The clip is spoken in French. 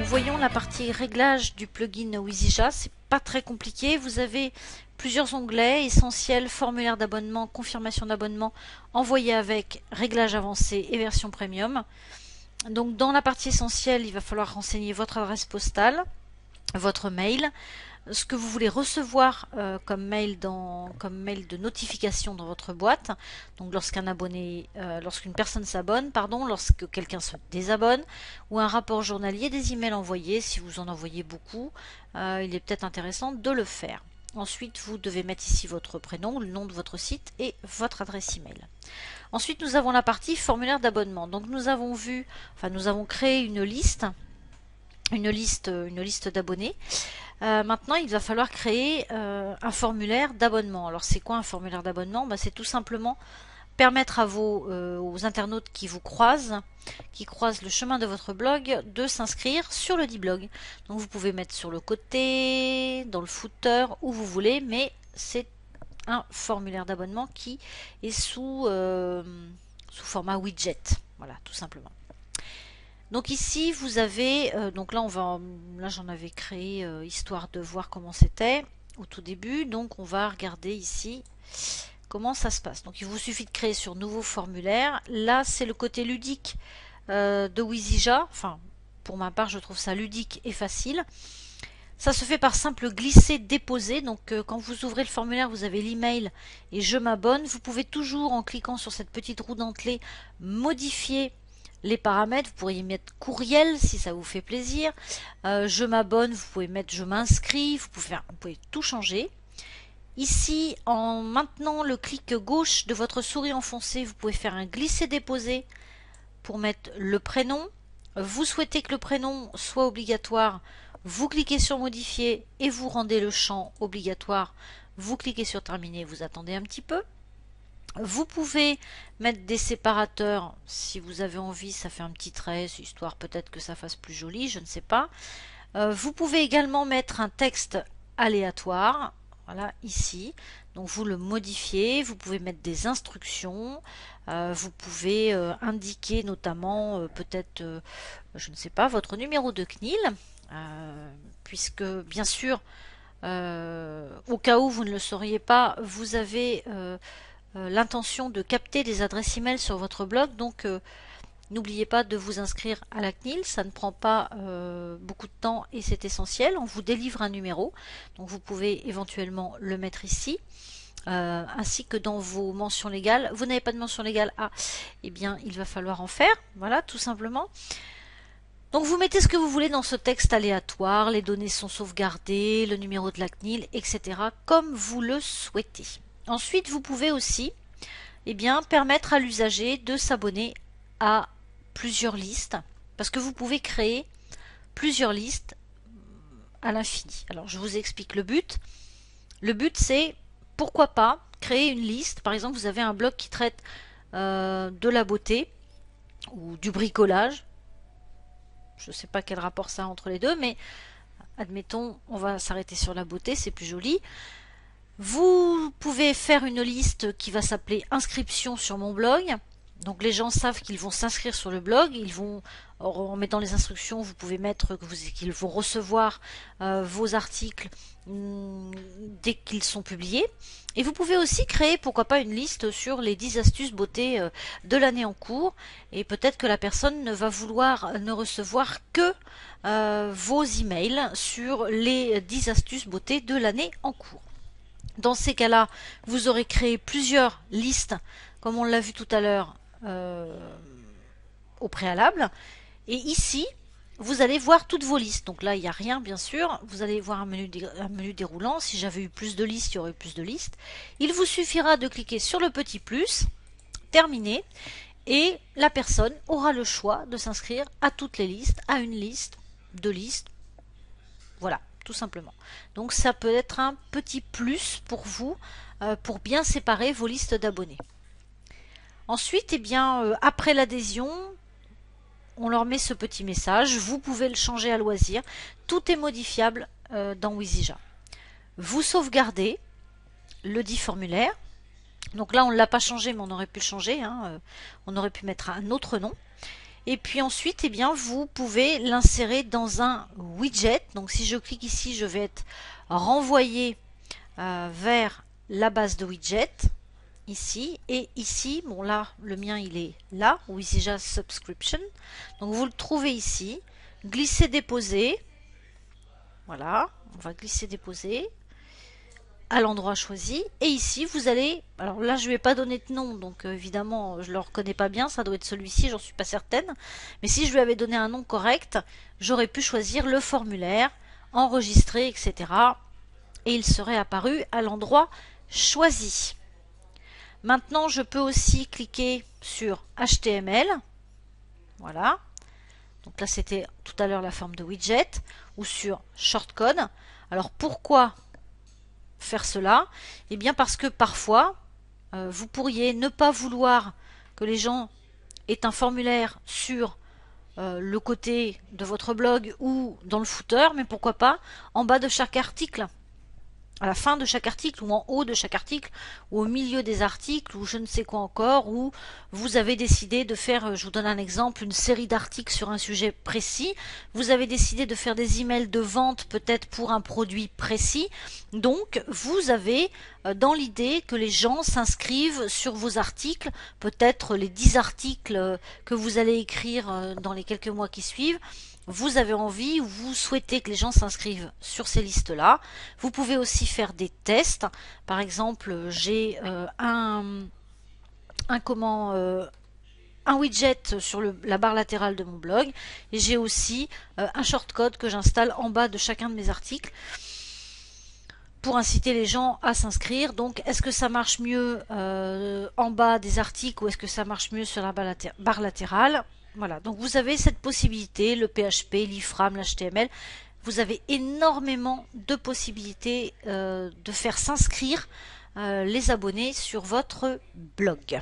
voyons la partie réglage du plugin WYSIJA. C'est pas très compliqué. Vous avez plusieurs onglets: essentiel, formulaire d'abonnement, confirmation d'abonnement, envoyé avec, réglage avancé et version premium. Donc dans la partie essentielle, il va falloir renseigner votre adresse postale, votre mail, ce que vous voulez recevoir comme mail de notification dans votre boîte. Donc lorsqu'une personne s'abonne, lorsque quelqu'un se désabonne, ou un rapport journalier, des emails envoyés. Si vous en envoyez beaucoup, il est peut-être intéressant de le faire. Ensuite, vous devez mettre ici votre prénom, le nom de votre site et votre adresse email. Ensuite, nous avons la partie formulaire d'abonnement. Donc nous avons créé une liste d'abonnés. Maintenant, il va falloir créer un formulaire d'abonnement. Alors, c'est quoi un formulaire d'abonnement? C'est tout simplement permettre à aux internautes qui croisent le chemin de votre blog, de s'inscrire sur le dit blog. Donc, vous pouvez mettre sur le côté, dans le footer, où vous voulez, mais c'est un formulaire d'abonnement qui est sous format widget. Voilà, tout simplement. Donc ici vous avez, donc là j'en avais créé histoire de voir comment c'était au tout début. Donc on va regarder ici comment ça se passe. Donc il vous suffit de créer sur nouveau formulaire. Là c'est le côté ludique de WYSIJA. Enfin, pour ma part je trouve ça ludique et facile. Ça se fait par simple glisser-déposer. Donc quand vous ouvrez le formulaire, vous avez l'email et je m'abonne. Vous pouvez toujours, en cliquant sur cette petite roue dentelée, modifier les paramètres. Vous pourriez mettre courriel si ça vous fait plaisir. Je m'abonne, vous pouvez mettre je m'inscris. Vous pouvez tout changer. Ici, en maintenant le clic gauche de votre souris enfoncée, vous pouvez faire un glisser-déposer pour mettre le prénom. Vous souhaitez que le prénom soit obligatoire, vous cliquez sur modifier et vous rendez le champ obligatoire. Vous cliquez sur terminer, vous attendez un petit peu. Vous pouvez mettre des séparateurs si vous avez envie, ça fait un petit trait, histoire peut-être que ça fasse plus joli, je ne sais pas. Vous pouvez également mettre un texte aléatoire, voilà, ici. Donc vous le modifiez, vous pouvez mettre des instructions, vous pouvez indiquer notamment peut-être, je ne sais pas, votre numéro de CNIL, puisque bien sûr, au cas où vous ne le sauriez pas, vous avez l'intention de capter des adresses email sur votre blog. Donc n'oubliez pas de vous inscrire à la CNIL, ça ne prend pas beaucoup de temps et c'est essentiel. On vous délivre un numéro, donc vous pouvez éventuellement le mettre ici. Ainsi que dans vos mentions légales. Vous n'avez pas de mention légale, eh bien il va falloir en faire, voilà, tout simplement. Donc vous mettez ce que vous voulez dans ce texte aléatoire, les données sont sauvegardées, le numéro de la CNIL, etc. comme vous le souhaitez. Ensuite, vous pouvez aussi permettre à l'usager de s'abonner à plusieurs listes, parce que vous pouvez créer plusieurs listes à l'infini. Alors je vous explique le but. Le but c'est, pourquoi pas, créer une liste. Par exemple, vous avez un blog qui traite de la beauté ou du bricolage. Je ne sais pas quel rapport ça a entre les deux, mais admettons, on va s'arrêter sur la beauté, c'est plus joli. Vous pouvez faire une liste qui va s'appeler inscription sur mon blog. Donc les gens savent qu'ils vont s'inscrire sur le blog, en mettant les instructions, vous pouvez mettre qu'ils vont recevoir vos articles dès qu'ils sont publiés. Et vous pouvez aussi créer, pourquoi pas, une liste sur les 10 astuces beauté de l'année en cours. Et peut-être que la personne ne va vouloir ne recevoir que vos emails sur les 10 astuces beauté de l'année en cours. Dans ces cas-là, vous aurez créé plusieurs listes, comme on l'a vu tout à l'heure, au préalable. Et ici, vous allez voir toutes vos listes. Donc là, il n'y a rien, bien sûr. Vous allez voir un menu déroulant. Si j'avais eu plus de listes, il y aurait eu plus de listes. Il vous suffira de cliquer sur le petit plus, terminer, et la personne aura le choix de s'inscrire à toutes les listes, à une liste, 2 listes. Voilà, tout simplement. Donc ça peut être un petit plus pour vous, pour bien séparer vos listes d'abonnés. Ensuite, après l'adhésion, on leur met ce petit message. Vous pouvez le changer à loisir. Tout est modifiable dans WYSIJA. Vous sauvegardez le dit formulaire. Donc là, on ne l'a pas changé, mais on aurait pu le changer. On aurait pu mettre un autre nom. Et puis ensuite, eh bien, vous pouvez l'insérer dans un widget. Donc si je clique ici, je vais être renvoyé vers la base de widget ici, et ici, bon là, le mien il est là, Wizija Subscription. Donc vous le trouvez ici, glisser déposer, voilà, on va glisser déposer à l'endroit choisi, et ici vous allez, alors là je ne vais pas donner de nom, donc évidemment je ne le reconnais pas bien, ça doit être celui-ci, j'en suis pas certaine, mais si je lui avais donné un nom correct, j'aurais pu choisir le formulaire, enregistrer, etc. et il serait apparu à l'endroit choisi. Maintenant, je peux aussi cliquer sur HTML. Voilà. Donc là, c'était tout à l'heure la forme de widget. Ou sur shortcode. Alors, pourquoi faire cela? Eh bien, parce que parfois, vous pourriez ne pas vouloir que les gens aient un formulaire sur le côté de votre blog ou dans le footer, mais pourquoi pas en bas de chaque article, à la fin de chaque article ou en haut de chaque article ou au milieu des articles ou je ne sais quoi encore, ou vous avez décidé de faire, je vous donne un exemple, une série d'articles sur un sujet précis, vous avez décidé de faire des emails de vente peut-être pour un produit précis, donc vous avez dans l'idée que les gens s'inscrivent sur vos articles, peut-être les 10 articles que vous allez écrire dans les quelques mois qui suivent. Vous avez envie ou vous souhaitez que les gens s'inscrivent sur ces listes-là. Vous pouvez aussi faire des tests. Par exemple, j'ai un widget sur la barre latérale de mon blog et j'ai aussi un shortcode que j'installe en bas de chacun de mes articles pour inciter les gens à s'inscrire. Donc, est-ce que ça marche mieux en bas des articles ou est-ce que ça marche mieux sur la barre latérale? Voilà, donc vous avez cette possibilité, le PHP, l'IFRAM, l'HTML, vous avez énormément de possibilités de faire s'inscrire les abonnés sur votre blog.